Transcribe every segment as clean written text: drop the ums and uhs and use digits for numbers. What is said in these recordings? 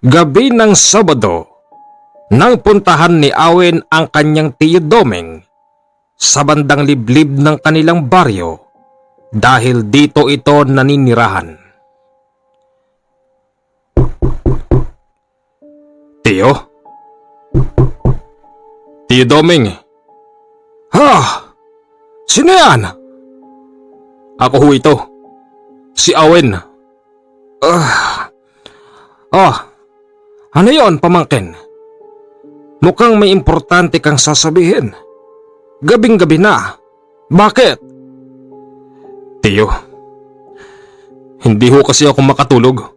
Gabi ng Sabado, nang puntahan ni Awen ang kanyang tiyo Domeng sa bandang liblib ng kanilang baryo dahil dito ito naninirahan. Tiyo? Tiyo Domeng? Ha? Sino yan? Ako ho ito. Si Awen. Ano yon, pamangkin? Mukhang may importante kang sasabihin. Gabing-gabi na. Bakit? Tiyo, hindi ho kasi ako makatulog.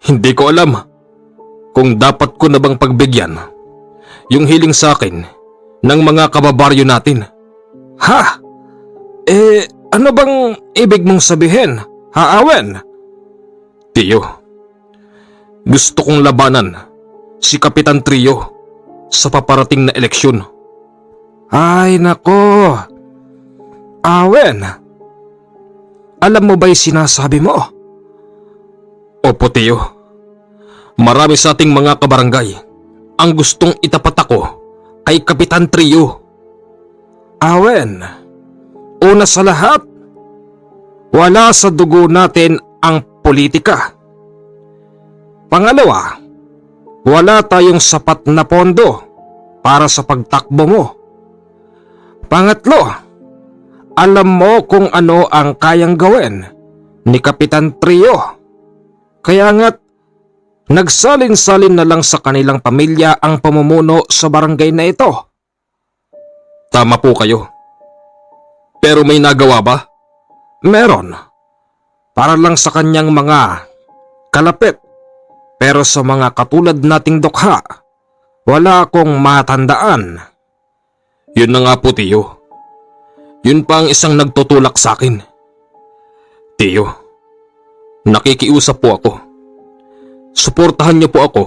Hindi ko alam kung dapat ko na bang pagbigyan yung hiling sa akin ng mga kababaryo natin. Ha? Ano bang ibig mong sabihin, ha, Awen? Tiyo, gusto kong labanan si Kapitan Trio sa paparating na eleksyon. Ay nako, Awen, alam mo ba'y sinasabi mo? Opo, Tiyo. Marami sa ating mga kabarangay ang gustong itapat ako kay Kapitan Trio. Awen, una sa lahat, wala sa dugo natin ang politika. Pangalawa, wala tayong sapat na pondo para sa pagtakbo mo. Pangatlo, alam mo kung ano ang kayang gawin ni Kapitan Trio. Kaya nga't nagsalin-salin na lang sa kanilang pamilya ang pamumuno sa barangay na ito. Tama po kayo. Pero may nagawa ba? Meron. Para lang sa kanyang mga kalapit. Pero sa mga katulad nating dukha, wala akong matandaan. Yun na nga po, Tiyo. Yun pa ang isang nagtutulak sa akin. Tiyo, nakikiusap po ako. Suportahan niyo po ako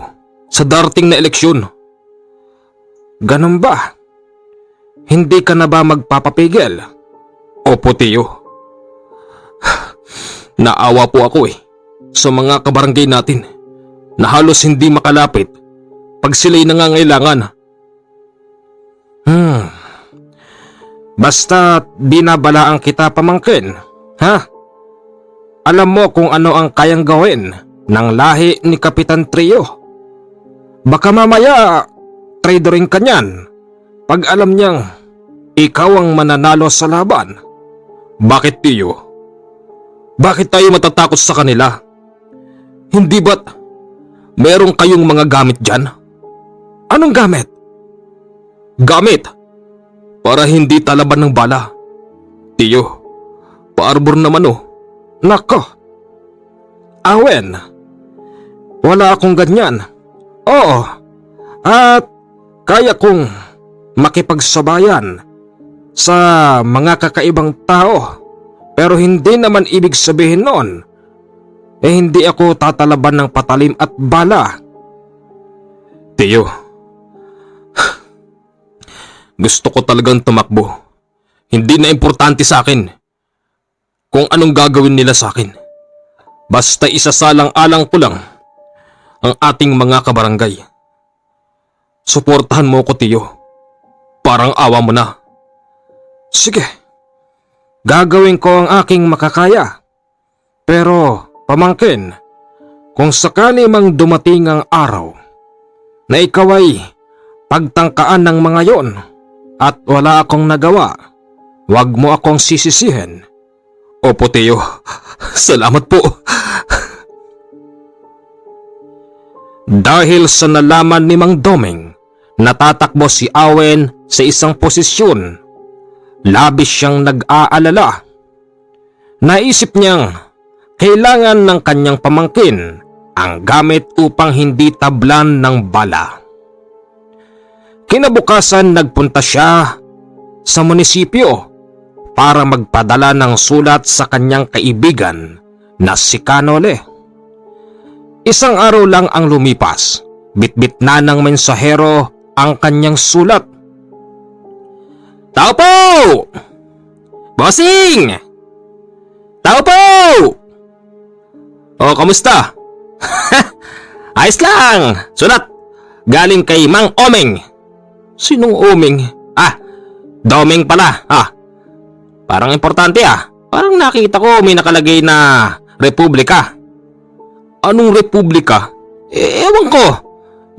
sa darating na eleksyon. Ganun ba? Hindi ka na ba magpapapigil? Opo, Tiyo. Naawa po ako sa mga kabarangay natin na halos hindi makalapit pag sila'y nangangailangan. Basta binabalaan kita, pamangkin, ha? Alam mo kung ano ang kayang gawin ng lahi ni Kapitan Trio. Baka mamaya traidorin ka niyan pag alam niyang ikaw ang mananalo sa laban. Bakit, Tiyo? Bakit tayo matatakot sa kanila? Hindi ba't meron kayong mga gamit dyan? Anong gamit? Gamit para hindi talaban ng bala. Tiyo, paarbor naman Nako, Awen, wala akong ganyan. Oo, at kaya kong makipagsabayan sa mga kakaibang tao. Pero hindi naman ibig sabihin noon hindi ako tatalaban ng patalim at bala. Tiyo, gusto ko talagang tumakbo. Hindi na importante sa akin kung anong gagawin nila sa akin. Basta isasalang-alang ko lang ang ating mga kabarangay. Suportahan mo ko, Tiyo. Parang awa mo na. Sige, gagawin ko ang aking makakaya. Pero, pamangkin, kung sakali mang dumating ang araw na ikaw ay pagtangkaan ng mga yon at wala akong nagawa, wag mo akong sisisihin. Opo, Tiyo. Salamat po. Dahil sa nalaman ni Mang Domeng na tatakbo si Awen sa isang posisyon, labis siyang nag-aalala. Naisip niyang kailangan ng kanyang pamangkin ang gamit upang hindi tablan ng bala. Kinabukasan nagpunta siya sa munisipyo para magpadala ng sulat sa kanyang kaibigan na si Kanole. Isang araw lang ang lumipas, bitbit na ng mensahero ang kanyang sulat. Tao po! Bossing! Tao po! O, kamusta? Ayos lang! Sulat! Galing kay Mang Omeng. Sinong Omeng? Domeng pala. Parang importante Parang nakita ko may nakalagay na Republika. Anong Republika? Ewan ko.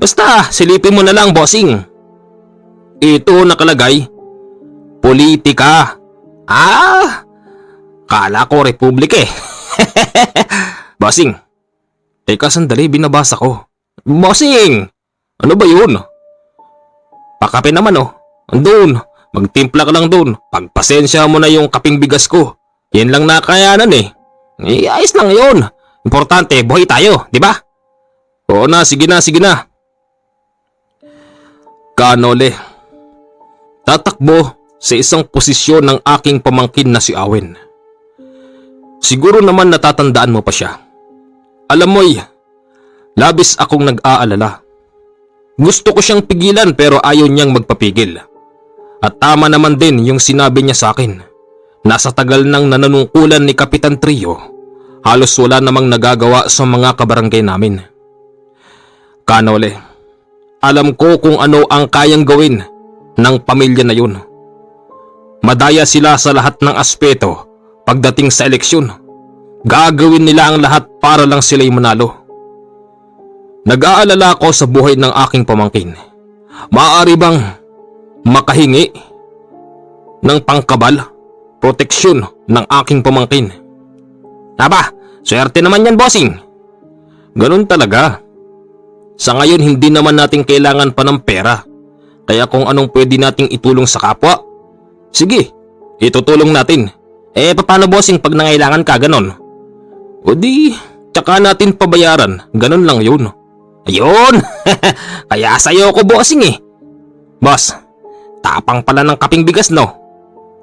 Basta silipin mo na lang, bossing. Ito nakalagay, politika. Kala ko Republika Bossing, teka sandali, binabasa ko. Bossing, ano ba yun? Pakape naman andun. Magtimpla ka lang dun. Pagpasensya mo na yung kaping bigas ko. Yan lang nakayanan ayos lang yun. Importante, buhay tayo, di ba? Oo na, sige na. Kanole, tatakbo sa isang posisyon ng aking pamangkin na si Awen. Siguro naman natatandaan mo pa siya. Alam mo'y, labis akong nag-aalala. Gusto ko siyang pigilan pero ayaw niyang magpapigil. At tama naman din yung sinabi niya sa akin. Nasa tagal ng nananungkulan ni Kapitan Trio, halos wala namang nagagawa sa mga kabarangay namin. Kanole, alam ko kung ano ang kayang gawin ng pamilya na yun. Madaya sila sa lahat ng aspeto pagdating sa eleksyon. Gagawin nila ang lahat para lang sila'y manalo. Nag-aalala ako sa buhay ng aking pamangkin. Maaari bang makahingi ng pangkabal, proteksyon ng aking pamangkin? Swerte naman yan, bossing. Ganun talaga. Sa ngayon hindi naman natin kailangan pa ng pera. Kaya kung anong pwede nating itulong sa kapwa, sige, itutulong natin. Paano, bossing, pag nangailangan ka ganon? O di, tsaka natin pabayaran. Ganon lang yun. Ayun! Kaya sa'yo ko, bossing Boss, tapang pala ng kaping bigas, no?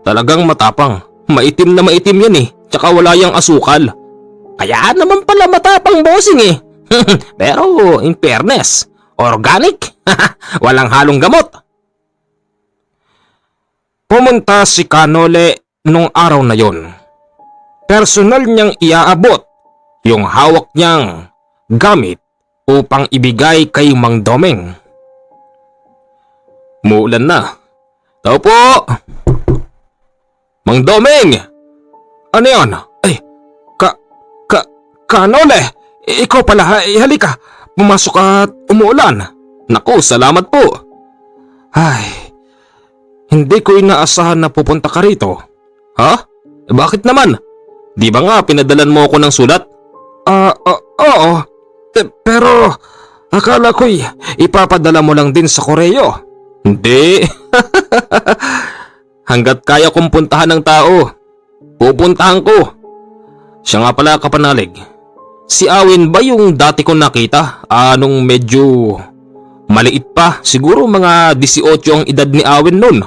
Talagang matapang. Maitim na maitim yan Tsaka wala yang asukal. Kaya naman pala matapang, bossing Pero in fairness, organic. Walang halong gamot. Pumunta si Kanole nung araw na yon. Personal niyang iaabot yung hawak niyang gamit upang ibigay kay Mang Domeng. Muulan na. Tao po! Mang Domeng! Ano yan? Kanole! Ikaw pala, halika. Pumasok at umuulan. Naku, salamat po. Ay, hindi ko inaasahan na pupunta ka rito. Bakit naman? Di ba nga pinadalan mo ako ng sulat? Oo. Pero akala ko'y ipapadala mo lang din sa Koreo. Hindi. Hanggat kaya kong puntahan ng tao, pupuntahan ko. Siya nga pala, kapanalig. Si Awen ba yung dati kong nakita? Nung medyo maliit pa, siguro mga 18 ang edad ni Awen nun.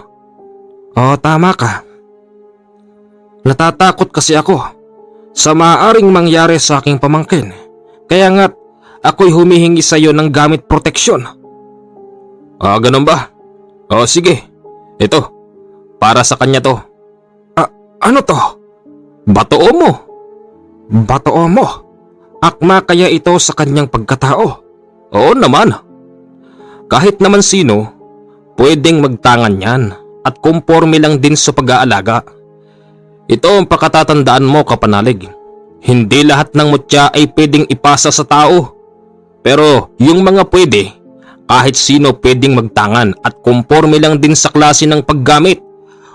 Tama ka. Natatakot kasi ako sa maaaring mangyari sa aking pamangkin. Kaya nga't ako'y humihingi sa iyo ng gamit proteksyon. Ganun ba? Sige. Ito, para sa kanya to. Ano to? Batoo mo. Batoo mo? Akma kaya ito sa kanyang pagkatao? Oo naman. Kahit naman sino, pwedeng magtangan yan at kumporme lang din sa pag-aalaga. Ito ang pakatatandaan mo, kapanalig. Hindi lahat ng mutya ay pwedeng ipasa sa tao. Pero yung mga pwede, kahit sino pwedeng magtangan at kumporme lang din sa klase ng paggamit.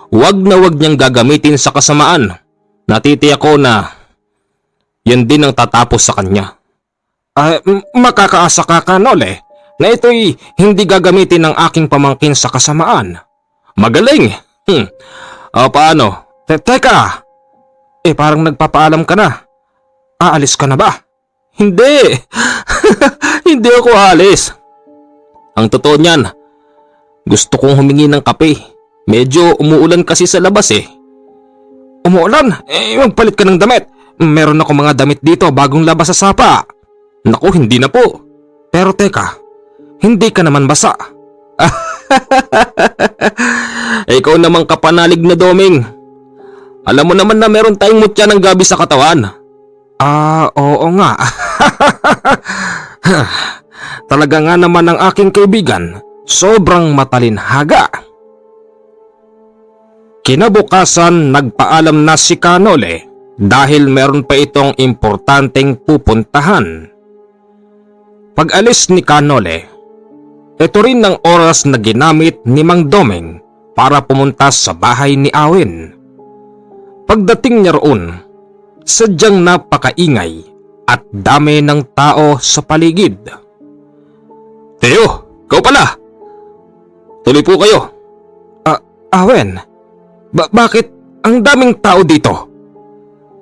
Wag na wag niyang gagamitin sa kasamaan. Natitiyak ko na yan din ang tatapos sa kanya. Makakaasa ka, Kanole, na ito'y hindi gagamitin ng aking pamangkin sa kasamaan. Magaling! Paano? Teka! Parang nagpapaalam ka na. Aalis ka na ba? Hindi! Hindi ako aalis. Ang totoo niyan, gusto kong humingi ng kape. Medyo umuulan kasi sa labas Umuulan? Magpalit ka ng damit. Meron ako mga damit dito bagong labas sa sapa. Naku, hindi na po. Pero teka, hindi ka naman basa. Ikaw namang kapanalig na, Doming. Alam mo naman na meron tayong mutya ng gabi sa katawan. Oo nga. Talaga nga naman ang aking kaibigan, sobrang matalinhaga. Kinabukasan nagpaalam na si Canole dahil meron pa itong importanteng pupuntahan. Pag-alis ni Canole, ito rin ang oras na ginamit ni Mang Domeng para pumunta sa bahay ni Awen. Pagdating niya roon, sadyang napakaingay at dami ng tao sa paligid. Teo, ikaw pala! Tuloy po kayo. Awen, bakit ang daming tao dito?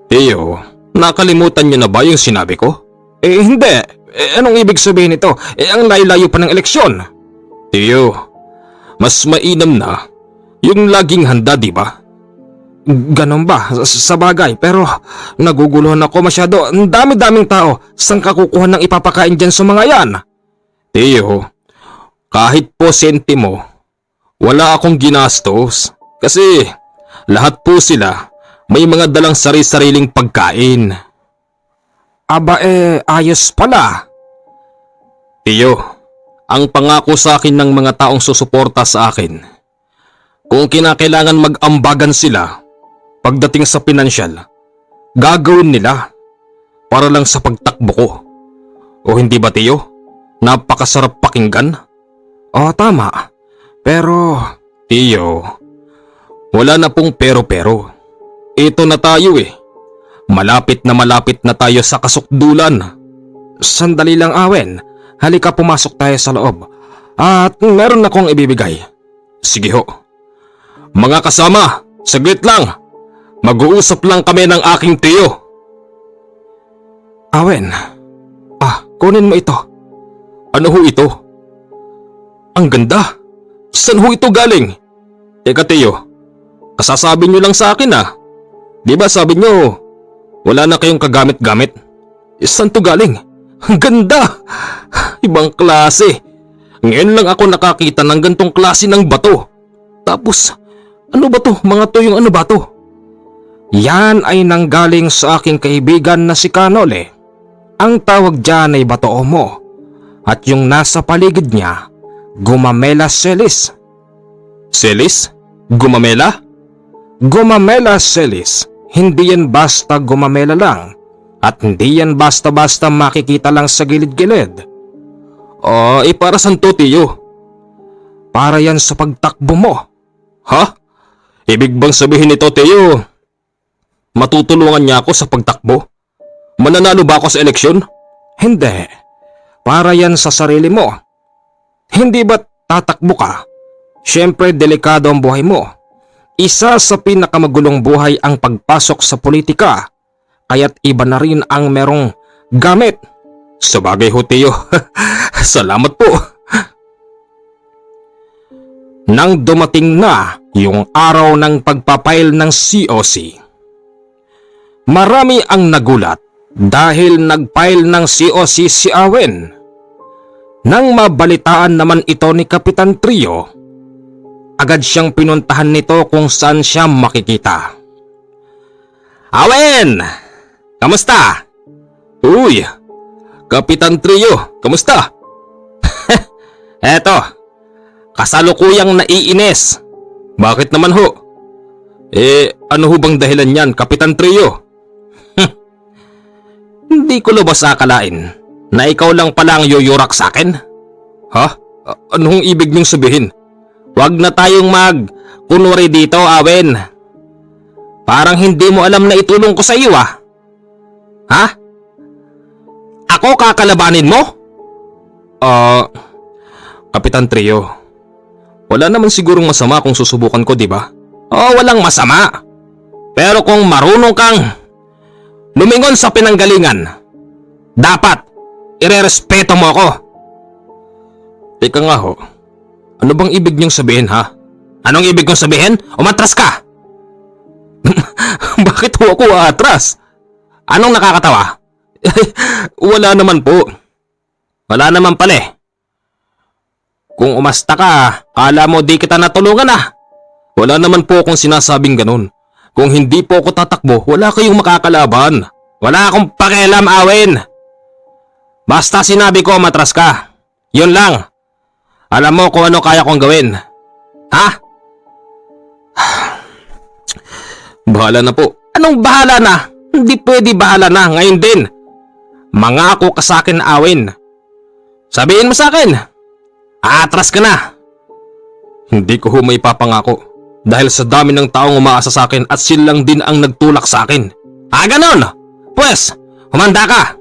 Teo, nakalimutan niyo na ba yung sinabi ko? Hindi. Anong ibig sabihin nito? Ang layo-layo pa ng eleksyon. Teo, mas mainam na yung laging handa, di ba? Ganon ba? Sa bagay, pero naguguluhan ako masyado. Ang dami-daming tao. Saan ka kukuha ng ipapakain dyan sa mga yan? Teo, kahit po sentimo, wala akong ginastos. Kasi lahat po sila may mga dalang sari-sariling pagkain. Aba ayos pala. Teo, ang pangako sa akin ng mga taong susuporta sa akin, kung kinakailangan mag-ambagan sila pagdating sa pinansyal, gagawin nila para lang sa pagtakbo ko. O hindi ba, Teo? Napakasarap pakinggan. Tama. Pero, Teo, wala na pong pero-pero. Ito na tayo eh. Malapit na tayo sa kasukdulan. Sandali lang, Awen. Halika, pumasok tayo sa loob. At meron akong ibibigay. Sige ho. Mga kasama, saglit lang. Mag-uusap lang kami ng aking tiyo. Awen, kunin mo ito. Ano ho ito? Ang ganda. Saan ho ito galing? Teka tiyo, kasasabi nyo lang sa akin ah. Di ba sabi nyo, wala na kayong kagamit-gamit? Saan to galing? Ang ganda! Ibang klase. Ngayon lang ako nakakita ng gantong klase ng bato. Tapos, ano ba to? Mga to yung ano ba to? Yan ay nanggaling sa aking kaibigan na si Canole. Ang tawag dyan ay bato mo. At yung nasa paligid niya, Gumamela Celis. Celis? Gumamela? Gumamela Celis. Hindi yan basta gumamela lang. At hindi yan basta-basta makikita lang sa gilid-gilid. Para saan to, Tiyo? Para yan sa pagtakbo mo. Ha? Ibig bang sabihin nito, Tiyo, matutulungan niya ako sa pagtakbo? Mananalo ba ako sa eleksyon? Hindi. Para yan sa sarili mo. Hindi ba't tatakbo ka? Siyempre, delikado ang buhay mo. Isa sa pinakamagulong buhay ang pagpasok sa politika. Kaya't iba na rin ang merong gamit. Sabagay ho, Tiyo. Salamat po. Nang dumating na yung araw ng pagpapail ng COC, marami ang nagulat dahil nagpail ng COC si Awen. Nang mabalitaan naman ito ni Kapitan Trio, agad siyang pinuntahan nito kung saan siya makikita. Awen! Kamusta? Uy! Kapitan Trio, kamusta? Eto, kasalukuyang naiinis. Bakit naman ho? Ano ho bang dahilan yan, Kapitan Trio? Hindi ko lubos akalain na ikaw lang pala ang yuyurak sa akin. Ha? Anong ibig niyong sabihin? Huwag na tayong kunwari dito, Awen. Parang hindi mo alam na itulong ko sa iyo ah. Ha? Ako kakalabanin mo? Kapitan Trio, wala naman sigurong masama kung susubukan ko, di ba? Walang masama. Pero kung marunong kang lumingon sa pinanggalingan, dapat irerespeto mo ako. Teka nga ho, ano bang ibig niyong sabihin ha? Anong ibig kong sabihin? Umatras ka! Bakit ho ako aatras? Anong nakakatawa? Wala naman po. Wala naman pala eh. Kung umasta ka, kala mo di kita natulungan ah. Wala naman po akong sinasabing ganun. Kung hindi po ako tatakbo, wala kayong makakalaban. Wala akong pakialam, Awin. Basta sinabi ko matras ka. Yun lang. Alam mo kung ano kaya kong gawin. Ha? Bahala na po. Anong bahala na? Hindi pwede bahala na. Ngayon din. Mangako ka sa akin, Awin. Sabihin mo sa akin. Atras ka na. Hindi ko may papangako. Dahil sa dami ng taong umaasa sa akin at silang din ang nagtulak sa akin. Ganon? Pwes, humanda ka.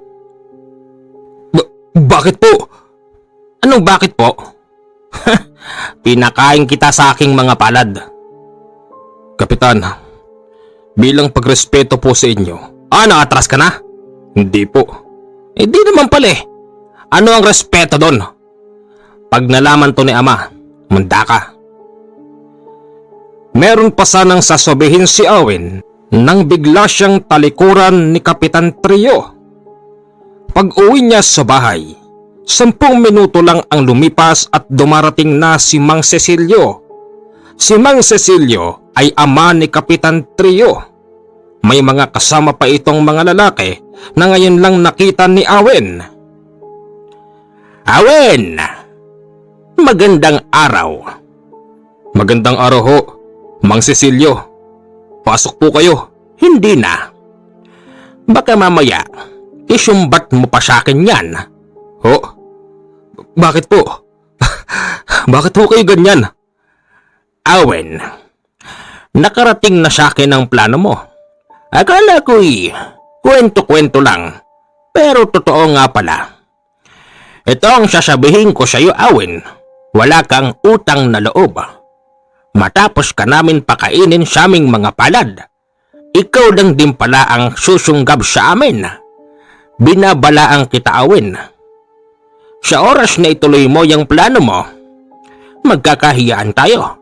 Bakit po? Anong bakit po? Pinakain kita sa aking mga palad. Kapitan, bilang pagrespeto po sa inyo. Nakatras ka na? Hindi po. Di naman pala eh. Ano ang respeto doon? Pag nalaman to ni Ama, manda ka. Meron pa sanang sasabihin si Awin nang bigla siyang talikuran ni Kapitan Trio. Pag uwi niya sa bahay, 10 minuto lang ang lumipas at dumarating na si Mang Cecilio. Si Mang Cecilio ay ama ni Kapitan Trio. May mga kasama pa itong mga lalaki na ngayon lang nakita ni Awin. Awin! Magandang araw. Magandang araw ho, Mang Cecilio. Pasok po kayo. Hindi na. Baka mamaya, isumbat mo pa sa akin yan. Ho? Bakit po? Bakit po kayo ganyan? Awin, nakarating na sa akin ang plano mo. Akala ko'y kwento-kwento lang, pero totoo nga pala. Ito ang sasabihin ko sa iyo, Awin. Wala kang utang na loob. Matapos ka namin pakainin sa aming mga palad, ikaw lang din pala ang susunggab sa amin. Binabalaan kita, Awin. Sa oras na ituloy mo yung plano mo, magkakahiyaan tayo.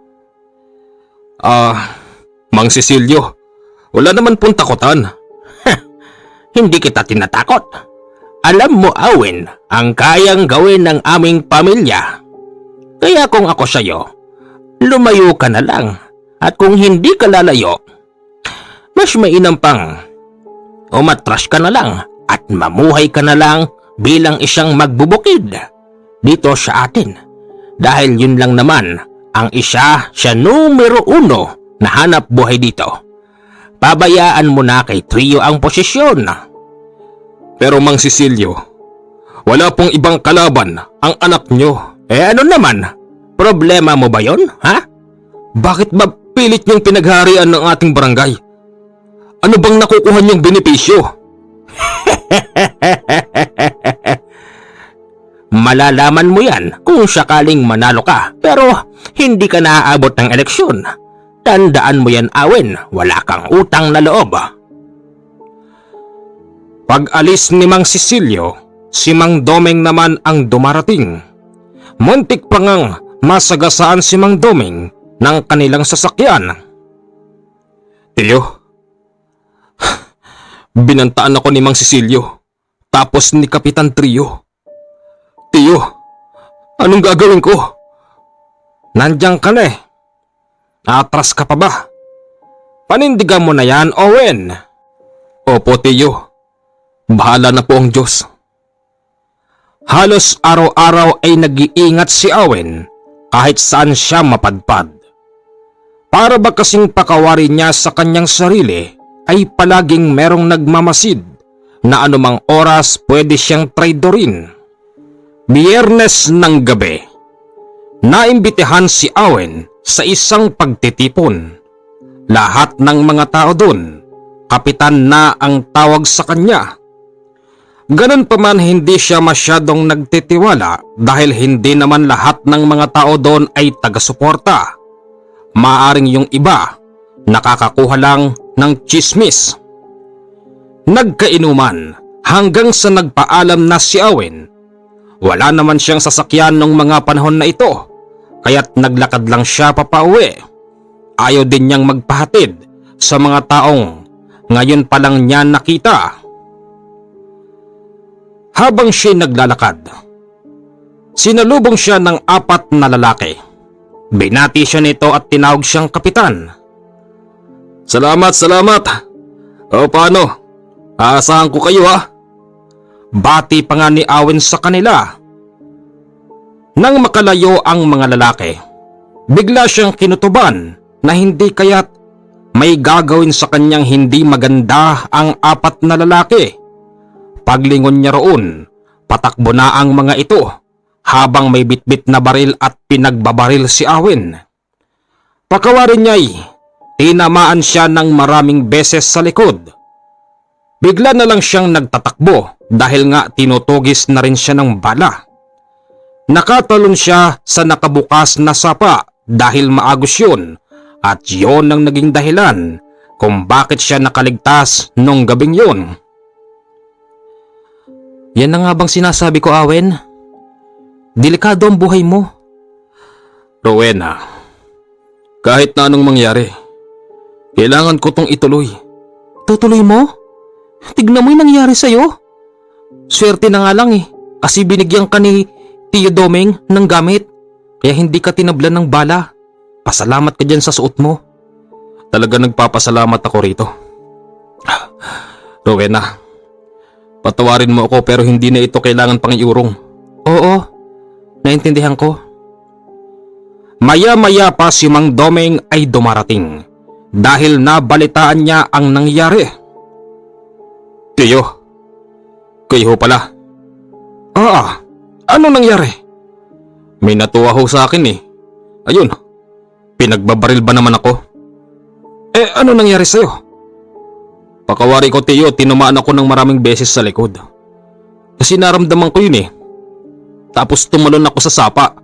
Mang Cecilio, wala naman pong takutan. Hindi kita tinatakot. Alam mo, Awin, ang kayang gawin ng aming pamilya. Kaya kung ako sa'yo, lumayo ka na lang. At kung hindi ka lalayo, mas mainam pang umatras ka na lang at mamuhay ka na lang bilang isang magbubukid dito sa atin. Dahil yun lang naman ang isa sa numero 1 na hanap buhay dito. Pabayaan mo na kay Trio ang posisyon. Pero Mang Cecilio, wala pong ibang kalaban ang anak nyo. Ano naman? Problema mo ba yon, ha? Bakit ba pilit niyong pinagharian ng ating barangay? Ano bang nakukuha niyong benepisyo? Malalaman mo yan kung sakaling manalo ka, pero hindi ka naaabot ng eleksyon. Tandaan mo yan, Awin, wala kang utang na loob. Pag-alis ni Mang Cecilio, si Mang Domeng naman ang dumarating. Muntik pa ngang masagasaan si Mang Domeng ng kanilang sasakyan. Tiyo, binantaan ako ni Mang Cecilio, tapos ni Kapitan Trio. Tiyo, anong gagawin ko? Nandiyan ka na eh. Atras ka pa ba? Panindigan mo na yan, Owen. Opo, Tiyo. Bahala na po ang Diyos. Halos araw-araw ay nag-iingat si Owen kahit saan siya mapadpad. Para ba kasing pakawari niya sa kanyang sarili ay palaging merong nagmamasid na anumang oras pwede siyang traidorin. Biyernes ng gabi, naimbitahan si Owen sa isang pagtitipon. Lahat ng mga tao doon, kapitan na ang tawag sa kanya. Ganun pa man hindi siya masyadong nagtitiwala dahil hindi naman lahat ng mga tao doon ay taga-suporta. Maaring yung iba nakakakuha lang ng chismis. Nagkainuman hanggang sa nagpaalam na si Owen. Wala naman siyang sasakyan nung mga panahon na ito, kaya't naglakad lang siya papauwi. Ayaw din niyang magpahatid sa mga taong ngayon pa lang niya nakita. Habang siya naglalakad, sinalubong siya ng 4 na lalaki. Binati siya nito at tinawag siyang kapitan. Salamat. O paano? Aasahan ko kayo ha. Bati pa nga ni Awen sa kanila. Nang makalayo ang mga lalaki, bigla siyang kinutuban na hindi kaya't may gagawin sa kanyang hindi maganda ang apat na lalaki. Paglingon niya roon, patakbo na ang mga ito habang may bitbit na baril at pinagbabaril si Awen. Pakawarin niya'y tinamaan siya ng maraming beses sa likod. Bigla na lang siyang nagtatakbo dahil nga tinutugis na rin siya ng bala. Nakatalon siya sa nakabukas na sapa dahil maagos yun at yun ang naging dahilan kung bakit siya nakaligtas nung gabing yun. Yan na nga bang sinasabi ko, Awen? Delikado ang buhay mo. Rowena, kahit na anong mangyari, kailangan ko tong ituloy. Tutuloy mo? Tignan mo yung nangyari sa'yo. Swerte na nga lang kasi binigyan ka ni Tio Domeng ng gamit, kaya hindi ka tinablan ng bala. Pasalamat ka dyan sa suot mo. Talaga nagpapasalamat ako rito. Rowena, patawarin mo ako pero hindi na ito kailangan pang iurong. Oo, naintindihan ko. Maya-maya pa si Mang Domeng ay dumarating dahil nabalitaan niya ang nangyari. Tiyo, kayo pala. Ano nangyari? May natuwa ho sa akin Ayun, pinagbabaril ba naman ako? Ano nangyari sa'yo? Pakawari ko, Tiyo, tinamaan ako ng maraming beses sa likod. Kasi naramdaman ko yun Tapos tumalon ako sa sapa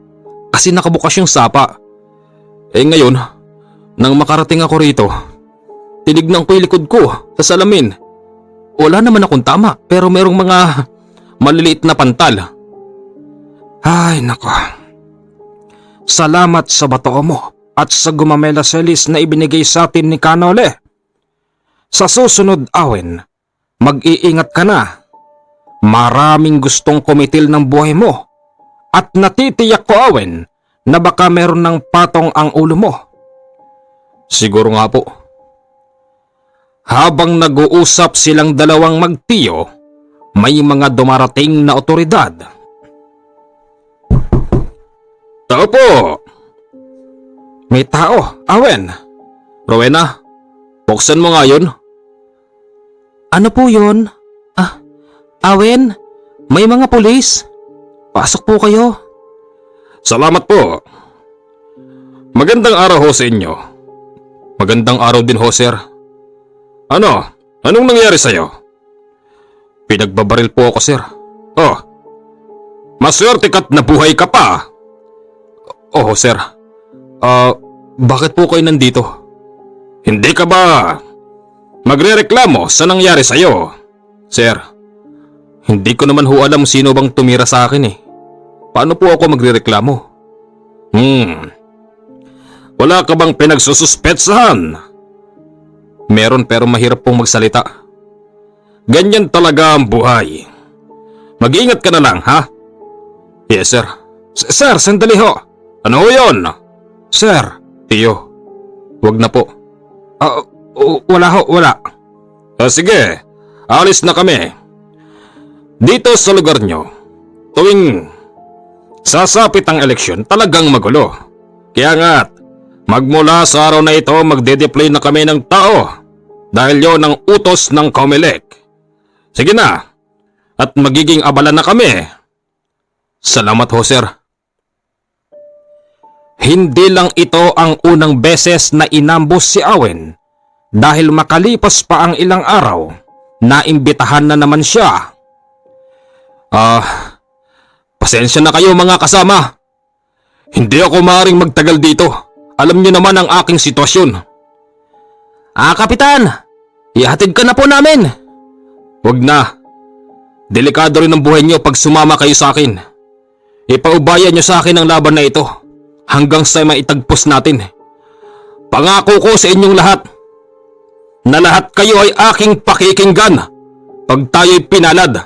kasi nakabukas yung sapa. Ngayon, nang makarating ako rito, tinignan ko yung likod ko sa salamin. Wala naman akong tama pero merong mga maliliit na pantal. Ay nako. Salamat sa batoo mo at sa gumamela selis na ibinigay sa atin ni Kanole. Sa susunod, Awen, mag-iingat ka na. Maraming gustong kumitil ng buhay mo at natitiyak ko, Awen, na baka meron ng patong ang ulo mo. Siguro nga po. Habang nag-uusap silang dalawang magtiyo, may mga dumarating na otoridad. Tao po! May tao, Awen. Rowena, buksan mo nga yun. Ano po yun? Awen, may mga pulis. Pasok po kayo. Salamat po. Magandang araw ho sa inyo. Magandang araw din ho, sir. Anong nangyari sa'yo? Pinagbabaril po ako, sir. Maswerte ka't nabuhay ka pa. Oo, sir. Bakit po kayo nandito? Hindi ka ba magrereklamo sa nangyari sa'yo? Sir, hindi ko naman ho alam sino bang tumira sa akin Paano po ako magrereklamo? Wala ka bang pinagsususpetsahan? Meron pero mahirap pong magsalita. Ganyan talaga ang buhay. Mag-iingat ka na lang, ha? Yes, sir. Sir, sandali ho. Ano ho yun? Sir, Tiyo, wag na po. Wala. Sige, alis na kami. Dito sa lugar nyo, tuwing sasapit ang eleksyon, talagang magulo. Kaya nga't, magmula sa araw na ito, magde-deploy na kami ng tao dahil yon ang utos ng COMELEC. Sige na, at magiging abala na kami. Salamat ho, sir. Hindi lang ito ang unang beses na inambos si Awen dahil makalipas pa ang ilang araw, naimbitahan na naman siya. Pasensya na kayo mga kasama. Hindi ako maaaring magtagal dito. Alam niyo naman ang aking sitwasyon. Kapitan, ihatid ka na po namin. Huwag na. Delikado rin ang buhay niyo pag sumama kayo sa akin. Ipaubayan niyo sa akin ang laban na ito hanggang sa maitagpos natin. Pangako ko sa inyong lahat na lahat kayo ay aking pakikinggan pag tayo'y pinalad.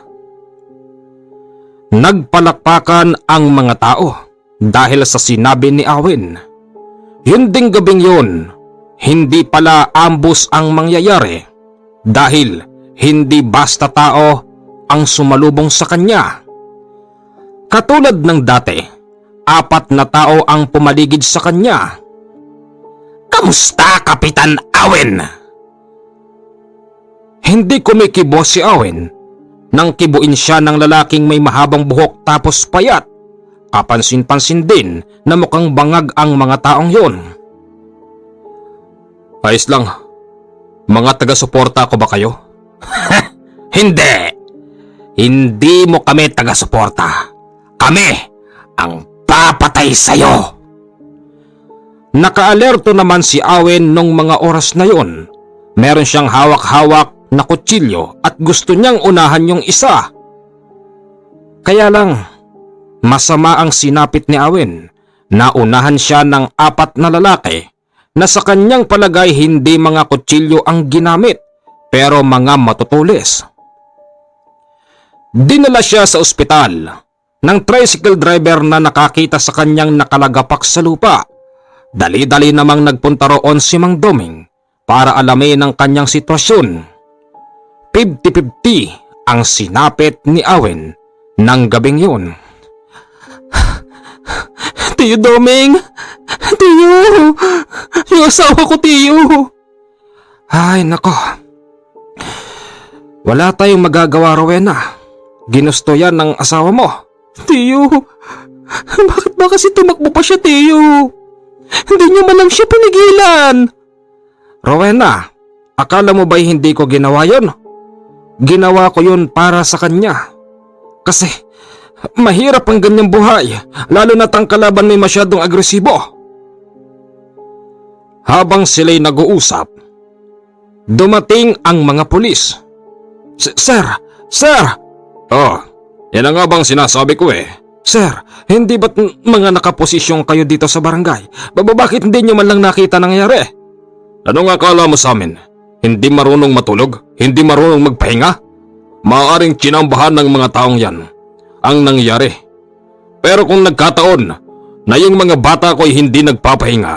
Nagpalakpakan ang mga tao dahil sa sinabi ni Awen. Yun ding gabing yun, hindi pala ambush ang mangyayari dahil hindi basta tao ang sumalubong sa kanya. Katulad ng dati, 4 na tao ang pumaligid sa kanya. "Kamusta, Kapitan Awen?" Hindi kumikibo si Awen nang kibuin siya ng lalaking may mahabang buhok tapos payat. Kapansin-pansin din na mukhang bangag ang mga taong yun. "Ayos lang. Mga taga-suporta ko ba kayo?" "Hindi. Hindi mo kami taga-suporta. Kami ang papatay sa'yo." Nakaalerto naman si Awen nung mga oras na yun. Meron siyang hawak-hawak na kutsilyo at gusto niyang unahan yung isa. Kaya lang, masama ang sinapit ni Awen. Naunahan siya ng 4 na lalaki na sa kanyang palagay hindi mga kutsilyo ang ginamit pero mga matutulis. Dinala siya sa ospital ng tricycle driver na nakakita sa kanyang nakalagapak sa lupa. Dali-dali namang nagpunta roon si Mang Doming para alamin ang kanyang sitwasyon. 50-50 ang sinapit ni Awen ng gabing yun. "Tiyo Doming! Tiyo! Yung asawa ko, Tiyo!" Ay nako. Wala tayong magagawa, Rowena. Ginusto yan ng asawa mo. "Tiyo! Bakit ba kasi tumakbo pa siya, Tiyo? Hindi niyo man lang siya pinigilan." "Rowena, akala mo ba'y hindi ko ginawa yun? Ginawa ko yun para sa kanya. Kasi mahirap ang ganyang buhay, lalo na't ang kalaban may masyadong agresibo." Habang sila'y nag-uusap, dumating ang mga pulis. Sir! Sir! "Oh, yan ang nga bang sinasabi ko eh." "Sir, hindi ba't mga nakaposisyong kayo dito sa barangay? Bakit hindi nyo man lang nakita nangyari?" "Ano nga akala mo sa amin? Hindi marunong matulog? Hindi marunong magpahinga? Maaaring tsinambahan ng mga taong yan ang nangyari. Pero kung nagkataon na yung mga bata ko ay hindi nagpapahinga,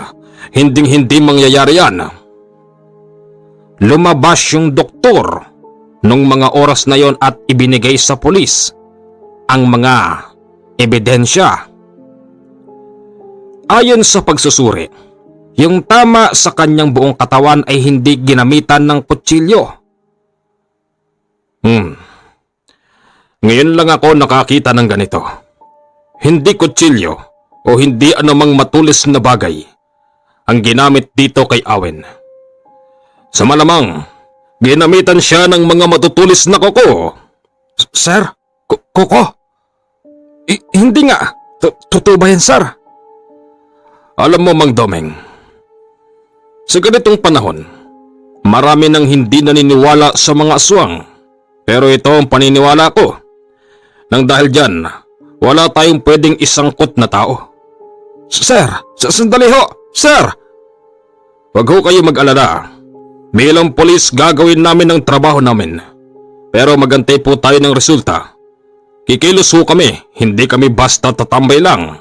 hindi mangyayari yan." Lumabas yung doktor nung mga oras na yon at ibinigay sa pulis ang mga ebidensya. Ayon sa pagsusuri, yung tama sa kanyang buong katawan ay hindi ginamitan ng kutsilyo. Ngayon lang ako nakakita ng ganito. Hindi kutsilyo o hindi anumang matulis na bagay ang ginamit dito kay Awen. Sa malamang, ginamitan siya ng mga matutulis na kuko." "Sir? Kuko? Hindi nga. Totoo ba yan, sir?" "Alam mo, Mang Domeng, sa ganitong panahon, marami nang hindi naniniwala sa mga aswang. Pero ito ang paniniwala ko. Nang dahil dyan, wala tayong pwedeng isangkot na tao." "Sir, sandali ho, sir!" "Wag ho kayo mag-alala. Bilang polis gagawin namin ang trabaho namin. Pero magantay po tayo ng resulta. Kikilos ho kami, hindi kami basta tatambay lang."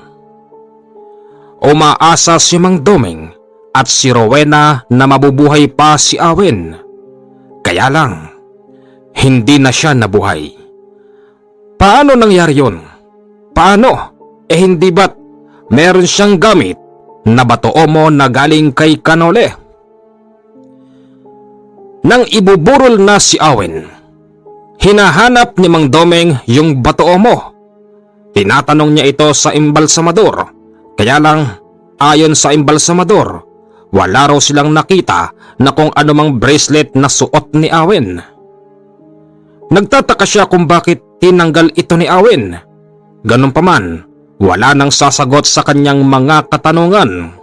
Umaasa si Mang Doming at si Rowena na mabubuhay pa si Awen. Kaya lang, hindi na siya nabuhay. Paano nangyari yun? Paano? Hindi ba't meron siyang gamit na bato-omo na galing kay Kanole? Nang ibuburol na si Awen, hinahanap ni Mang Domeng yung bato-omo. Tinatanong niya ito sa embalsamador. Kaya lang, ayon sa embalsamador, wala raw silang nakita na kung anumang bracelet na suot ni Awen. Nagtataka siya kung bakit tinanggal ito ni Awen. Ganun pa man, wala nang sasagot sa kanyang mga katanungan.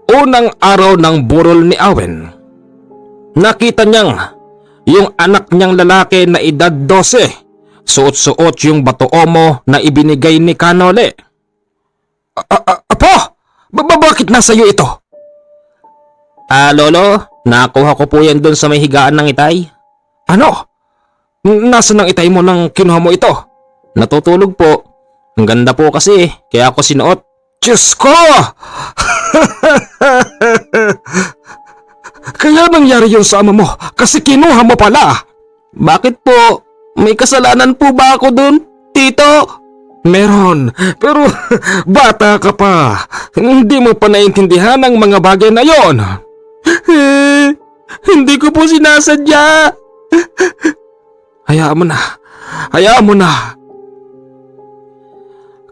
Unang araw ng burol ni Awen, nakita niyang yung anak niyang lalaki na edad 12, suot-suot yung bato-omo na ibinigay ni Kanole. Apo! Bakit nasa iyo ito?" Lolo, nakuha ko po yan doon sa may higaan ng itay." "Ano? Nasaan ang itay mo nang kinuha mo ito?" "Natutulog po. Ang ganda po kasi, kaya ako sinuot." "Diyos ko!" Kaya nangyari yun sa ama mo kasi kinuha mo pala. Bakit po? May kasalanan po ba ako dun, tito? Meron, pero bata ka pa. Hindi mo pa naintindihan ang mga bagay na yon. Hindi ko po sinasadya. Hayaan mo na. Hayaan mo na.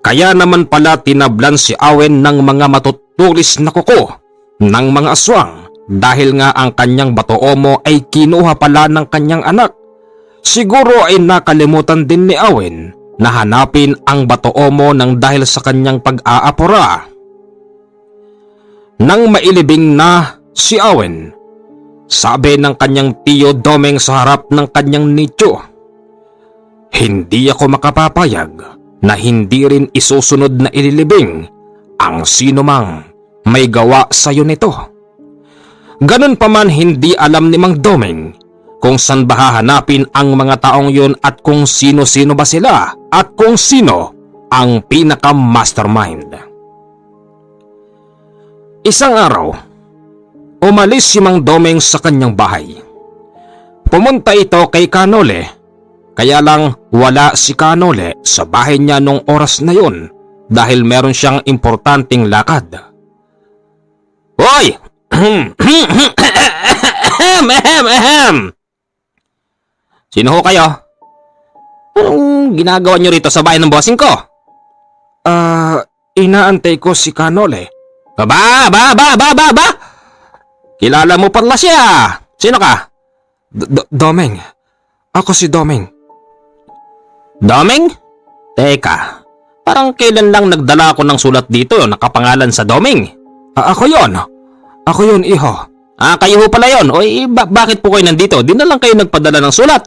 Kaya naman pala tinablan si Awen ng mga matutulis na kuko ng mga aswang dahil nga ang kanyang batoomo ay kinuha pala ng kanyang anak. Siguro ay nakalimutan din ni Awen na hanapin ang batoomo ng dahil sa kanyang pag-aapura. Nang mailibing na si Awen, sabi ng kanyang tiyo Domeng sa harap ng kanyang nityo, "Hindi ako makapapayag na hindi rin isusunod na ililibing ang sinumang may gawa sa iyo nito." Ganun pa man hindi alam ni Mang Domeng kung saan ba hahanapin ang mga taong yun at kung sino-sino ba sila at kung sino ang pinaka-mastermind. Isang araw, umalis si Mang Domeng sa kanyang bahay. Pumunta ito kay Kanole, kaya lang wala si Kanole sa bahay niya nung oras na yun dahil meron siyang importanteng lakad. Hoy! Sino ho kayo? Anong ginagawa niyo rito sa bahay ng bossing ko? Inaantay ko si Kanole. Ba? Kilala mo pala siya. Sino ka? Domeng. Ako si Domeng. Domeng? Teka, parang kailan lang nagdala ako ng sulat dito nakapangalan sa Domeng. Ako yon. Ako yon, iho. Kayo ho pala yon. O bakit po kayo nandito? Di na lang kayo nagpadala ng sulat.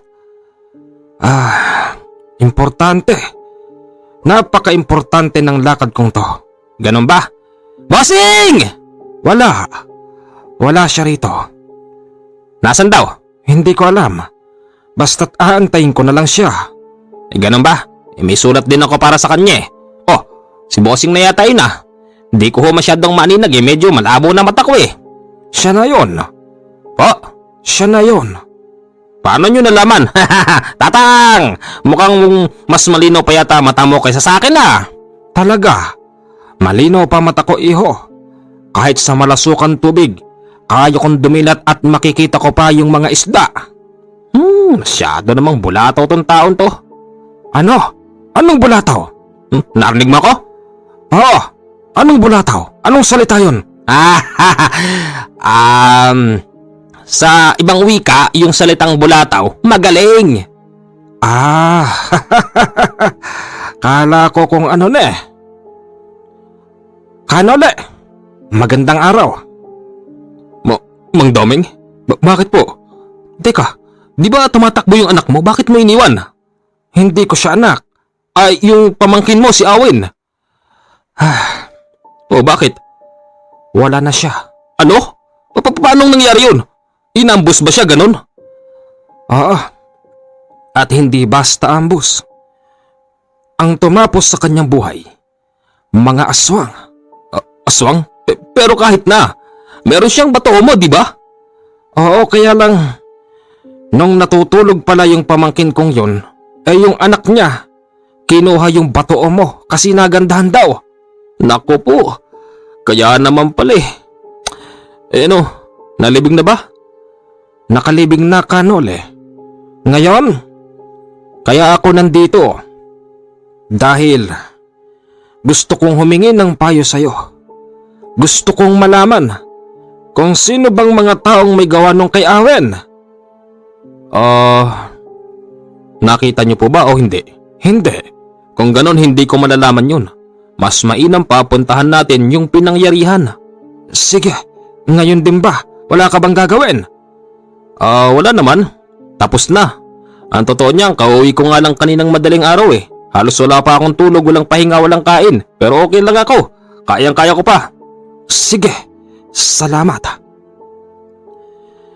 Importante. Napaka-importante ng lakad kong to. Ganun ba? Bossing! Wala siya rito. Nasaan daw? Hindi ko alam. Basta't aantayin ko na lang siya. Ganun ba? May sulat din ako para sa kanya. Oh, si Bossing na yata yun ah. Hindi ko ho masyadong maninag medyo malabo na mata ko Siya na yun. Oh, siya na yun. Paano nyo nalaman? Tatang! Mukhang mas malinaw pa yata mata mo kaysa sa akin Talaga? Malinaw pa mata ko, iho. Kahit sa malasukan tubig, kaya kong dumilat at makikita ko pa yung mga isda. Masyado namang bulataw tong taon to. Ano? Anong bulataw? Narinig mo ako? Oo. Anong bulataw? Anong salita yun? Sa ibang wika, yung salitang bulataw, magaling. Kala ko kung ano Kanole, magandang araw. Mang Domeng? Bakit po? Teka, di ba tumatakbo yung anak mo? Bakit mo iniwan? Hindi ko siya anak. Yung pamangkin mo si Awen. Bakit? Wala na siya. Ano? Paano nangyari yun? Inambus ba siya ganun? Oo. At hindi basta ambus. Ang tumapos sa kanyang buhay, mga aswang. Aswang? Pero kahit na, meron siyang batoomo, di ba? Oo, kaya lang, nung natutulog pala yung pamangkin kong yun, yung anak niya, kinuha yung batoomo kasi nagandahan daw. Naku po, kaya naman pala nalibing na ba? Nakalibing na, Kanole. Ngayon, kaya ako nandito. Dahil gusto kong humingi ng payo sa'yo. Gusto kong malaman kung sino bang mga taong may gawa nung kay Awen. Nakita niyo po ba o hindi? Hindi. Kung ganon hindi ko malalaman yun. Mas mainam pa puntahan natin yung pinangyarihan. Sige, ngayon din ba? Wala ka bang gagawin? Wala naman. Tapos na. Ang totoo niyan, kauwi ko nga lang kaninang madaling araw Halos wala pa akong tulog, walang pahinga, walang kain. Pero okay lang ako. Kayang-kaya ko pa. Sige, salamat.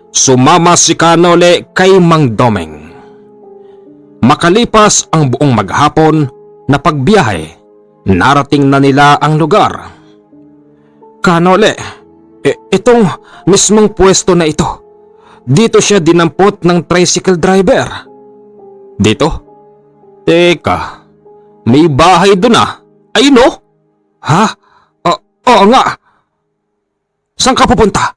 Sumama si Kanole kay Mang Domeng. Makalipas ang buong maghapon na pagbiyahe, narating na nila ang lugar. Kanole, Itong mismong pwesto na ito. Dito siya dinampot ng tricycle driver. Dito? Teka, may bahay doon ah. Ayun oh. Ha? Oo nga. Saan ka pupunta?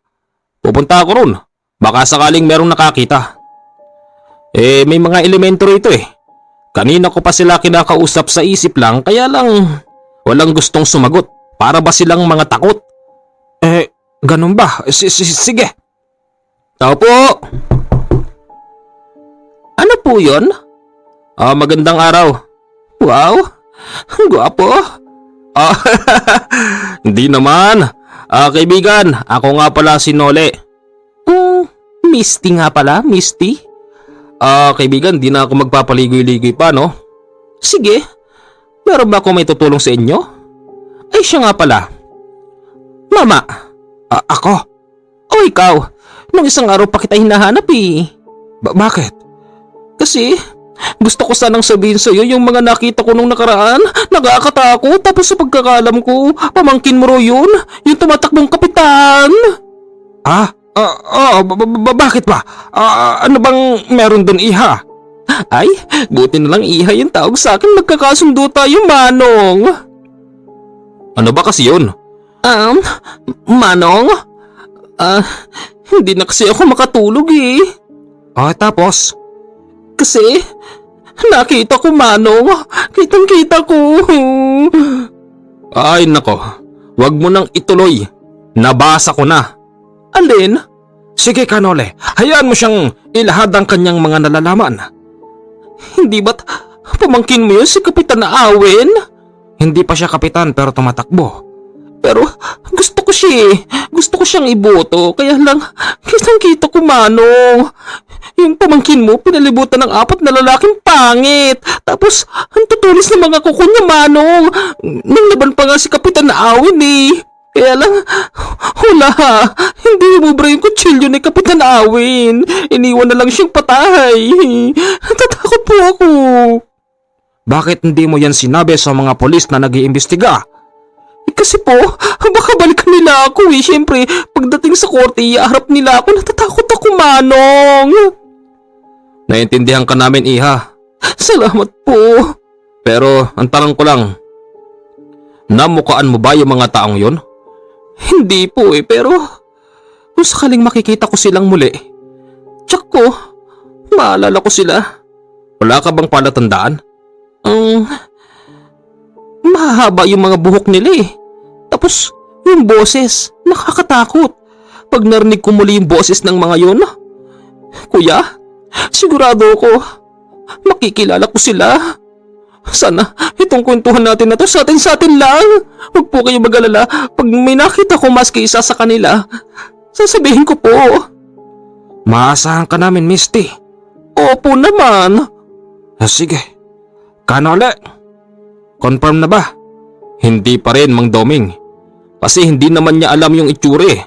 Pupunta ako ron. Baka sakaling merong nakakita. May mga elemento rito eh. Kanina ko pa sila kinakausap sa isip lang, kaya lang walang gustong sumagot. Para ba silang mga takot? Ganun ba? Sige. Tao po. Ano po yun? Magandang araw. Wow, gwapo. Hindi naman. Kaibigan, ako nga pala si Nole. Misty nga pala, Misty. Kaibigan, di na ako magpapaligoy-ligoy pa, no? Sige, meron ba ako may tutulong sa inyo? Ay, siya nga pala. Mama. Ako? O ikaw? Nung isang araw pa kita hinahanap eh. Bakit? Kasi gusto ko sanang sabihin sa'yo yung mga nakita ko nung nakaraan. Nakakatakot. Tapos sa pagkakalam ko, pamangkin mo ro yun. Yung tumatakbong kapitan. Bakit ba? Ano bang meron dun, iha? Ay, buti na lang iha yung tawag sa akin. Magkakasundo tayo, Manong. Ano ba kasi yun? Manong? Hindi na kasi ako makatulog eh. Tapos? Kasi nakita ko, Manong. Kitang-kita ko. Ay nako, wag mo nang ituloy. Nabasa ko na. Alin? Sige Kanole, hayaan mo siyang ilahad ang kanyang mga nalalaman. Hindi ba't pamangkin mo yun si Kapitan Awin? Hindi pa siya kapitan pero tumatakbo. Pero gusto ko siya eh. Gusto ko siyang iboto. Kaya lang, kitang-kita ko, Manong. Yung pamangkin mo, pinalibutan ng 4 na lalaking pangit. Tapos, ang tutulis ng mga kuko niya, Manong. Nang laban pa nga si Kapitan Awin eh. Kaya lang, hula, hindi umubra yung kutsilyo ni Kapitan Awin. Iniwan na lang siyang patay. Natatakot po ako. Bakit hindi mo yan sinabi sa mga polis na nag-iimbestiga? Kasi po, baka balikan nila ako eh. Siyempre, pagdating sa korte, iharap nila ako. Natatakot ako, Manong. Naintindihan ka namin, iha. Salamat po. Pero, ang tanong ko lang, namukaan mo ba yung mga taong yon? Hindi po eh, pero kung sakaling makikita ko silang muli, tsak ko, maalala ko sila. Wala ka bang palatandaan? Mahaba yung mga buhok nila eh. Tapos, yung boses, nakakatakot. Pag narinig ko muli yung boses ng mga yun, kuya, sigurado ko, makikilala ko sila. Sana itong kwentuhan natin na to sa atin lang. Huwag po kayo mag-alala. Pag may nakita ko maski isa sa kanila, sasabihin ko po. Maasahan ka namin, Misty. Opo naman. Sige. Kanole, confirm na ba? Hindi pa rin, Mang Doming. Kasi hindi naman niya alam yung itsura eh.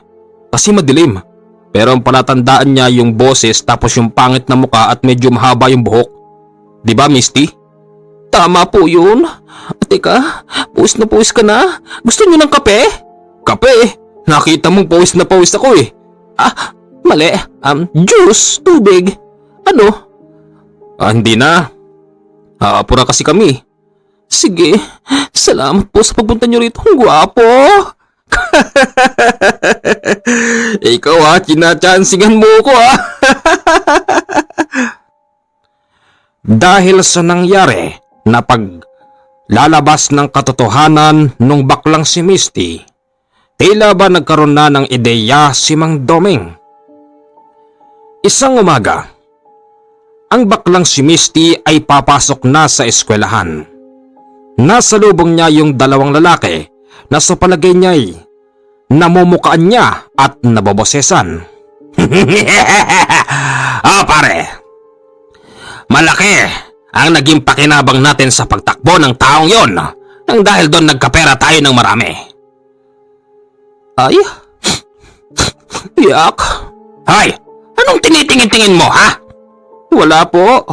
Kasi madilim. Pero ang palatandaan niya yung boses tapos yung pangit na muka at medyo mahaba yung buhok. Di ba, Misty? Tama po yun. Teka, pawis na pawis ka na. Gusto niyo ng kape? Kape? Nakita mong pawis na pawis ako eh. Mali. Juice, tubig. Ano? Hindi na. Apura kasi kami. Sige, salamat po sa pagpunta niyo rito. Ang gwapo. Ikaw kinachansingan mo ko Dahil sa nangyari na paglalabas ng katotohanan nung baklang si Misty, tila ba nagkaroon na ng ideya si Mang Doming. Isang umaga, ang baklang si Misty ay papasok na sa eskwelahan. Nasa lubong niya yung 2 lalaki na sa palagay niya'y namumukaan niya at nabobosesan. Pare, malaki ang naging pakinabang natin sa pagtakbo ng taong yon nang dahil doon nagkapera tayo ng marami. Ay, yak. Hay, anong tinitingin-tingin mo ha? Wala po.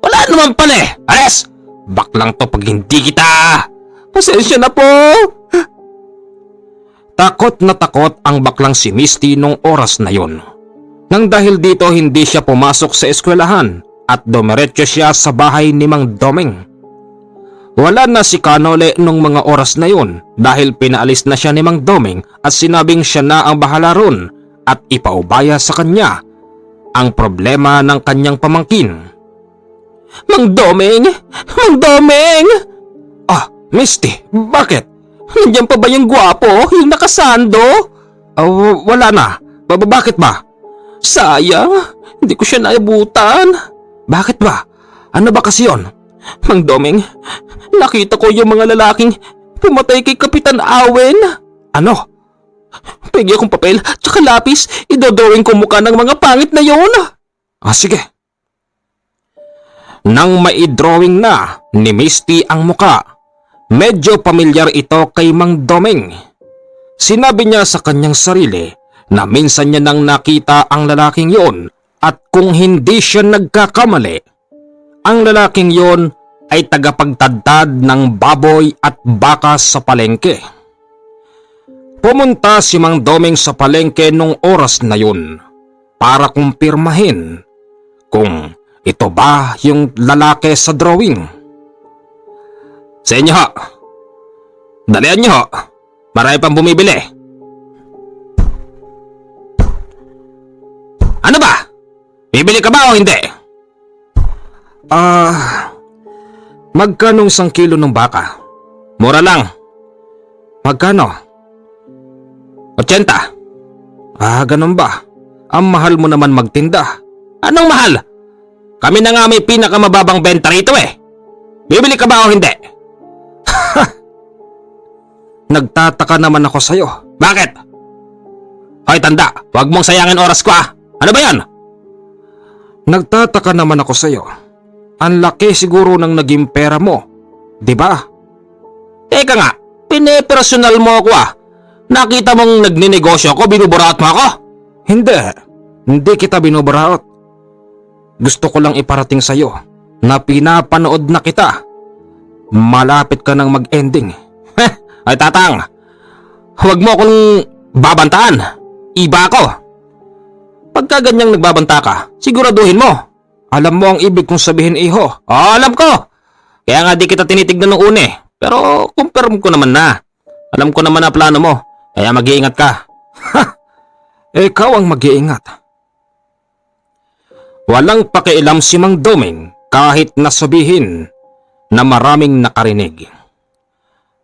Wala naman pala eh. Ares, baklang to pag hindi kita. Pasensya na po. Takot na takot ang baklang si Misty nung oras na yon. Nang dahil dito hindi siya pumasok sa eskwelahan at dumiretso siya sa bahay ni Mang Doming. Wala na si Kanole nung mga oras na yon dahil pinaalis na siya ni Mang Doming at sinabing siya na ang bahala ron at ipaubaya sa kanya ang problema ng kanyang pamangkin. Mang Doming! Mang Doming! Ah, Misty, bakit? Nandiyan pa ba yung gwapo? Yung nakasando? Wala na. Bakit ba? Sayang, hindi ko siya naabutan. Bakit ba? Ano ba kasi yon? Mang Doming, nakita ko yung mga lalaking pumatay kay Kapitan Awen. Ano? Pwede akong papel tsaka lapis, idodrawing ko mukha ng mga pangit na yon. Ah, sige. Nang maidrawing na ni Misty ang muka, medyo pamilyar ito kay Mang Doming. Sinabi niya sa kanyang sarili na minsan niya nang nakita ang lalaking yon at kung hindi siya nagkakamali, ang lalaking yon ay tagapagtadtad ng baboy at baka sa palengke. Pumunta si Mang Doming sa palengke nung oras na yun para kumpirmahin kung ito ba yung lalaki sa drawing. Sa inyo ho. Dalian nyo ho. Marami pang bumibili. Ano ba? Bibili ka ba o hindi? Magkano 1 kilo ng baka? Mura lang. Magkano? 80. Ganun ba? Ang mahal mo naman magtinda. Anong mahal? Kami na nga may pinakamababang benta rito eh. Bibili ka ba o hindi? Nagtataka naman ako sa'yo. Bakit? Hoy tanda, huwag mong sayangin oras ko ah. Ano ba yan? Nagtataka naman ako sa'yo. Ang laki siguro ng naging pera mo. Di ba? Teka nga, pinepersonal mo ako ah. Nakita mong nagninegosyo ako, binuburaot mo ako? Hindi kita binuburaot. Gusto ko lang iparating sa'yo na pinapanood na kita. Malapit ka nang mag-ending. Ay tatang, huwag mo akong babantaan. Iba ako. Pagka ganyang nagbabanta ka, siguraduhin mo. Alam mo ang ibig kong sabihin, iho. Alam ko. Kaya nga di kita tinitignan ng une. Pero confirm ko naman na. Alam ko naman na plano mo. Kaya mag-iingat ka. Ikaw ang mag-iingat. Walang pakialam si Mang Doming kahit nasabihin na maraming nakarinig.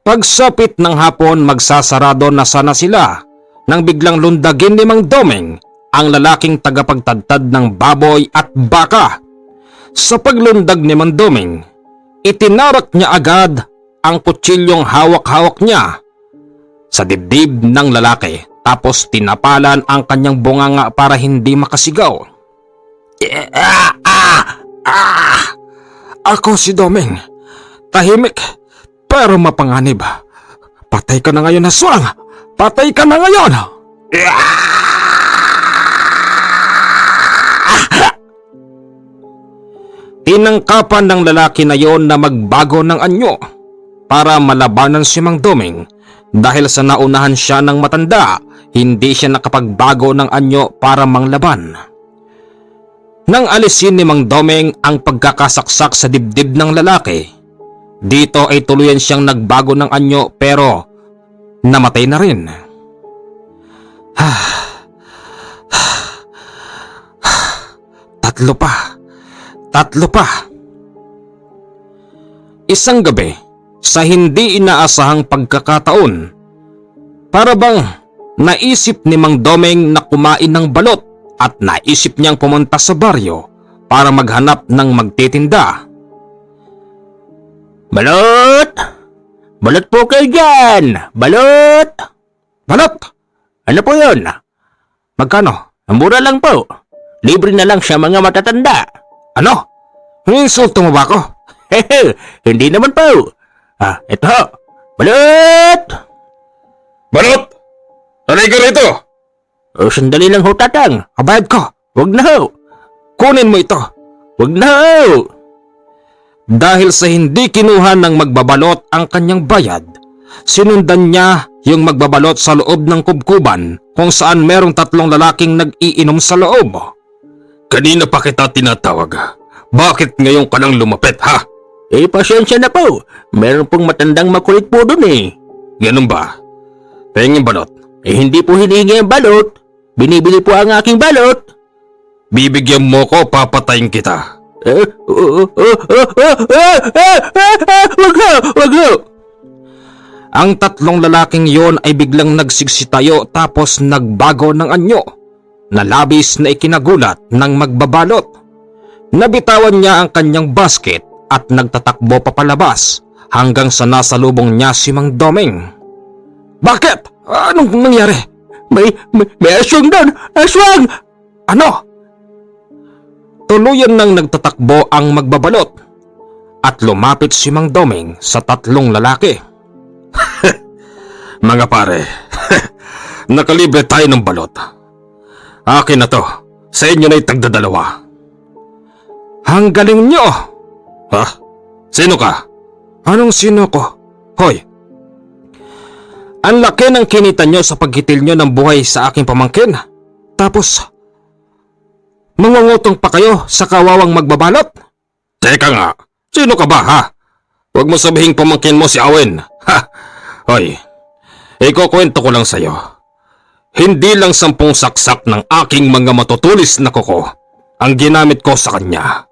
Pagsapit ng hapon, magsasarado na sana sila nang biglang lundagin ni Mang Doming ang lalaking tagapagtadtad ng baboy at baka. Sa paglundag ni Mang Doming, itinarak niya agad ang kutsilyong hawak-hawak niya sa dibdib ng lalaki tapos tinapalan ang kanyang bunganga para hindi makasigaw. Ako si Doming, tahimik pero mapanganib. Patay ka na ngayon, aswang! Patay ka na ngayon! Tinangkapan ng lalaki na yon na magbago ng anyo para malabanan si Mang Doming. Dahil sa naunahan siya ng matanda, hindi siya nakapagbago ng anyo para manglaban. Nang alisin ni Mang Doming ang pagkakasaksak sa dibdib ng lalaki, dito ay tuluyan siyang nagbago ng anyo pero namatay na rin. Tatlo pa. Isang gabi, sa hindi inaasahang pagkakataon, para bang naisip ni Mang Doming na kumain ng balot at naisip niyang pumunta sa baryo para maghanap ng magtitinda. Balot! Balot po kayo dyan! Balot! Balot! Ano po yun? Magkano? Mura lang po. Libre na lang siya mga matatanda. Ano? Insulto mo ba ako? Hindi naman po. Ito ho. Balot! Balot! Aray ka rito! Sandali lang ho, tatang. Bayad ko. Wag na ho. Kunin mo ito. Wag na ho. Dahil sa hindi kinuha ng magbabalot ang kanyang bayad, Sinundan niya yung magbabalot sa loob ng kubkuban kung saan merong 3 lalaking nag-iinom sa loob. Kanina pa kita tinatawag. Bakit ngayon ka lang lumapit, ha? Pasensya na po. Meron pong matandang makulit po dun eh. Ganun ba? Pahingin balot. Hindi po hinihingi ang balot. Binibili po ang aking balot. Bibigyan mo ko, papatayin kita. Wag ho! Ang 3 lalaking yon ay biglang nagsigsitayo tapos nagbago ng anyo na labis na ikinagulat ng magbabalot. Nabitawan niya ang kanyang basket at nagtatakbo papalabas hanggang sa nasalubong niya si Mang Doming. Bakit? Anong nangyari? May aswang doon! Aswang! Ano? Tuluyan nang nagtatakbo ang magbabalot at lumapit si Mang Doming sa 3 lalaki. Mga pare, nakalibre tayo ng balot. Akin na to, sa inyo na'y tagdadalawa. Ang galing nyo! Ha? Sino ka? Anong sino ko? Hoy! Ang laki ng kinita nyo sa paghitil nyo ng buhay sa aking pamangkin. Tapos, mangungutong pa kayo sa kawawang magbabalot? Teka nga, sino ka ba ha? Huwag mo sabihing pamangkin mo si Awen. Ha? Hoy, ikukwento ko lang sa'yo. Hindi lang 10 saksak ng aking mga matutulis na kuko ang ginamit ko sa kanya.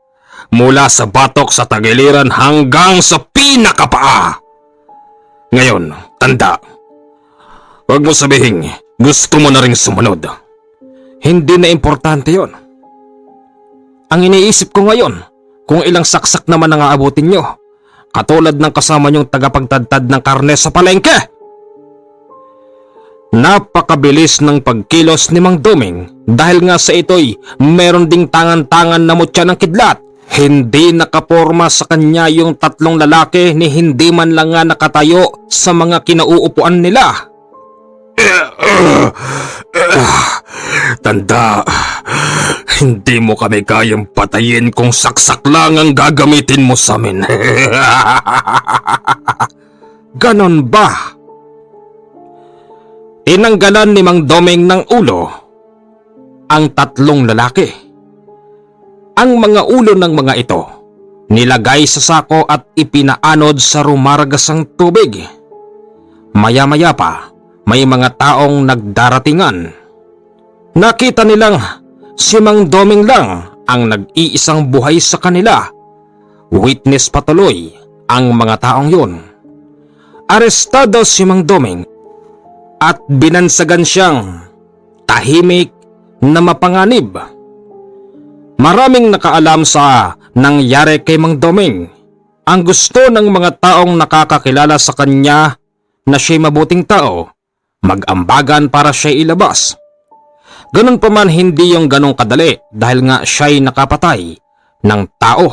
Mula sa batok sa tagiliran hanggang sa pinakapaa. Ngayon, tanda. Huwag mo sabihin, gusto mo na ring sumunod. Hindi na importante yon. Ang iniisip ko ngayon, kung ilang saksak naman ang aabutin nyo, katulad ng kasama nyong tagapagtadtad ng karne sa palengke. Napakabilis ng pagkilos ni Mang Doming dahil nga sa ito'y meron ding tangan-tangan na mutya ng kidlat. Hindi nakaporma sa kanya yung 3 lalaki ni hindi man lang nga nakatayo sa mga kinauupuan nila. Tanda, hindi mo kami kayang patayin kung saksak lang ang gagamitin mo sa amin. Ganon ba? Tinanggalan ni Mang Doming ng ulo ang 3 lalaki. Ang mga ulo ng mga ito nilagay sa sako at ipinaanod sa rumaragasang tubig. Maya-maya pa, may mga taong nagdaratingan. Nakita nilang si Mang Doming lang ang nag-iisang buhay sa kanila. Witness patuloy ang mga taong yun. Arestado si Mang Doming at binansagan siyang tahimik na mapanganib. Maraming nakaalam sa nangyari kay Mang Doming. Ang gusto ng mga taong nakakakilala sa kanya na siya'y mabuting tao, mag-ambagan para siya'y ilabas. Ganun pa man hindi yung ganong kadali dahil nga siya'y nakapatay ng tao.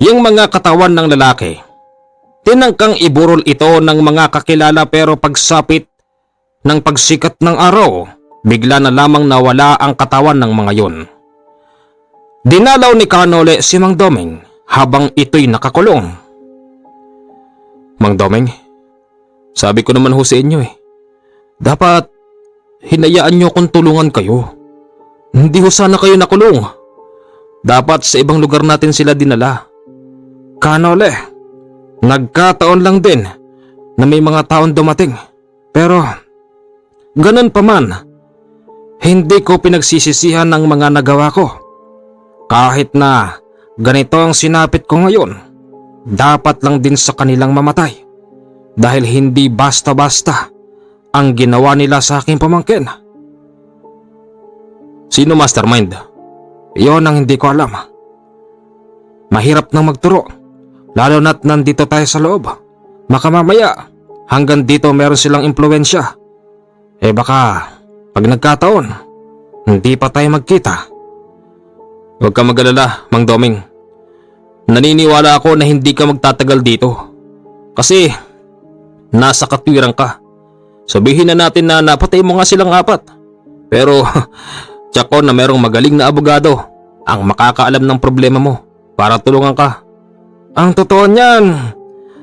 Yung mga katawan ng lalaki, tinangkang iburol ito ng mga kakilala pero pagsapit ng pagsikat ng araw, bigla na lamang nawala ang katawan ng mga yun. Dinalaw ni Kanole si Mang Doming habang ito'y nakakulong. Mang Doming, sabi ko naman ho sa inyo dapat hinayaan nyo kung tulungan kayo. Hindi ho sana kayo nakulong. Dapat sa ibang lugar natin sila dinala. Kanole, nagkataon lang din na may mga taon dumating. Pero, ganun pa man, hindi ko pinagsisisihan ang mga nagawa ko. Kahit na ganito ang sinapit ko ngayon, dapat lang din sa kanilang mamatay. Dahil hindi basta-basta ang ginawa nila sa aking pamangkin. Sino mastermind? Iyon ang hindi ko alam. Mahirap nang magturo, lalo na't nandito tayo sa loob. Baka mamaya, hanggang dito meron silang impluwensya. Baka, pag nagkataon, hindi pa tayo magkita. Huwag ka mag-alala, Mang Doming. Naniniwala ako na hindi ka magtatagal dito. Kasi, nasa katwiran ka. Sabihin na natin na napatay mo nga silang 4. Pero, tiyak ko na merong magaling na abogado ang makakaalam ng problema mo para tulungan ka. Ang totoo niyan,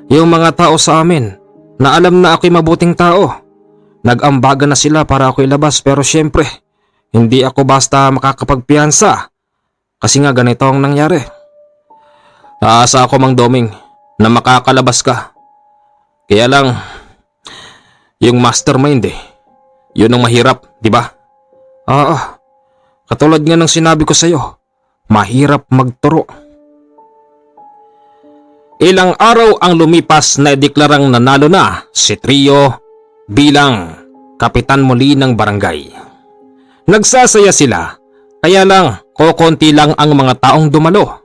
yung mga tao sa amin, na alam na ako'y mabuting tao. Nag-ambagan na sila para ako ilabas pero syempre, hindi ako basta makakapagpiyansa kasi nga ganito ang nangyari. Aasa ako, Mang Doming, na makakalabas ka. Kaya lang, yung mastermind yun ang mahirap, di ba? Katulad nga ng sinabi ko sa'yo, mahirap magturo. Ilang araw ang lumipas na ideklarang nanalo na si Trio bilang kapitan muli ng barangay. Nagsasaya sila, kaya lang kokonti lang ang mga taong dumalo.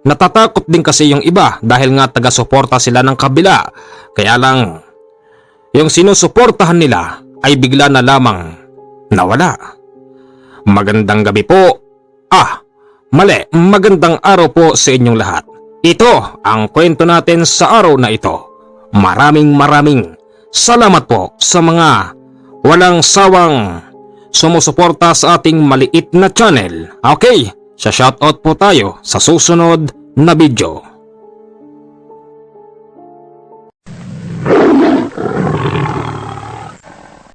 Natatakot din kasi yung iba dahil nga taga-suporta sila ng kabila, kaya lang yung sinusuportahan nila ay bigla na lamang nawala. Magandang gabi po. Magandang araw po sa inyong lahat. Ito ang kwento natin sa araw na ito. Maraming salamat po sa mga walang sawang sumusuporta sa ating maliit na channel. Okay, sa shoutout po tayo sa susunod na video.